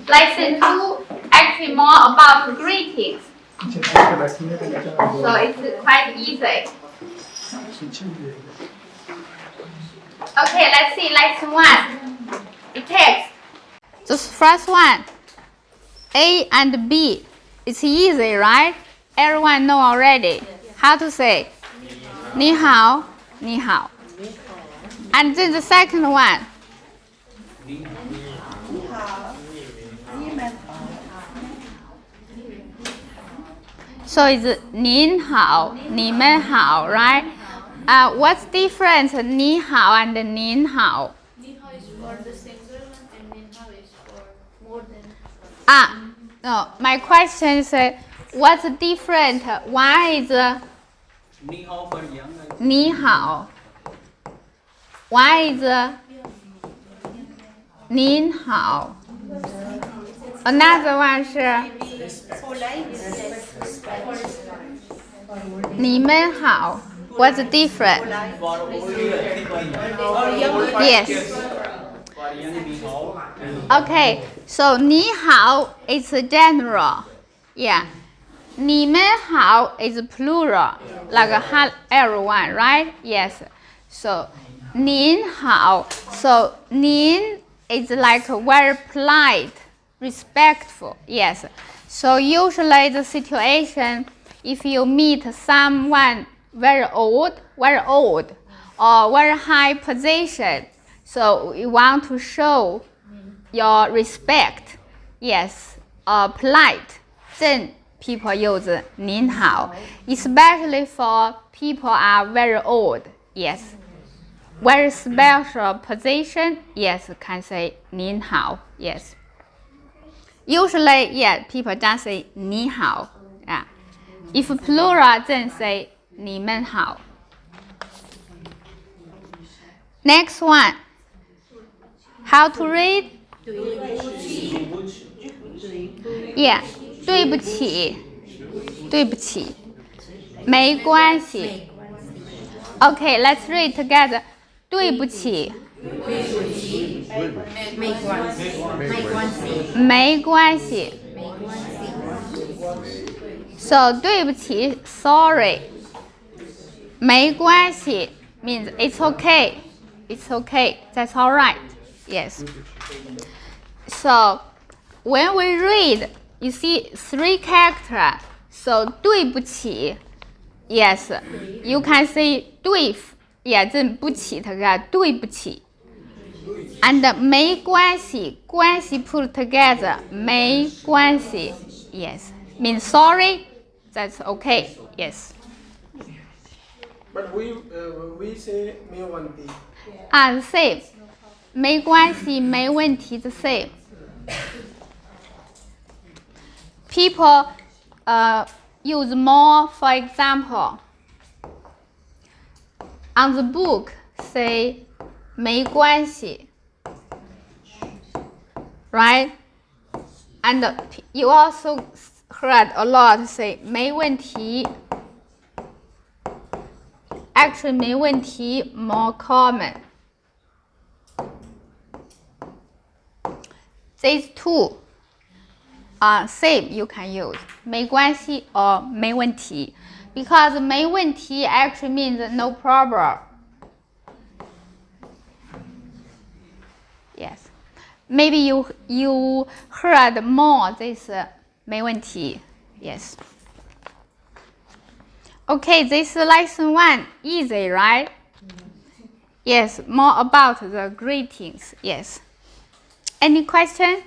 Lesson 2 actually more about greetings. So it's quite easy. Okay, let's see lesson 1. The text. The first one, A and B. It's easy, right? Everyone know already. How to say? 你好,你好. And then the second one. So it's 您好,你们好, right? What's difference 你好 and 您好? 你好 is for the singular one and 您好 is for more than. No. My question is, what's different? One is 你好 for young. 你好. One is 您好. Another one 是你们好. What's different? For older Yes. for young 你好. Okay, so 你好 is general. Yeah. 你们好 is plural. Like everyone, right? Yes. So 您好. So 您 is like very polite, respectful. Yes. So usually the situation, if you meet someone very old, or very high position, so you want to show your respect, yes, polite, then people use 您好, especially for people are very old, yes. Very special position, yes, can say 您好, yes. Usually, yeah, people just say 你好, yeah. If plural, then say 你们好. Next one. How to read? Yeah, 对不起,对不起,没关系. Okay, let's read together. 对不起,没关系. So 对不起 sorry. 没关系 means it's okay. It's okay. That's all right. Yes. So when we read, you see 3 characters. So 对不起, yes, you can say 对, yeah, then 不起 together, 对不起. And 没关系, 关系 put together, 没关系, yes, means sorry, that's okay, yes. But we say 没有问题. The same. 没关系, 没问题 the same. People use more, for example, on the book say 没关系, right? And you also heard a lot say 没问题. Actually, 没问题 more common. These two are same you can use. 没关系 or 没问题. Because 没问题 actually means no problem. Yes. Maybe you heard more this 没问题. Yes. Okay, this is lesson 1. Easy, right? Yes, more about the greetings. Yes. Any question?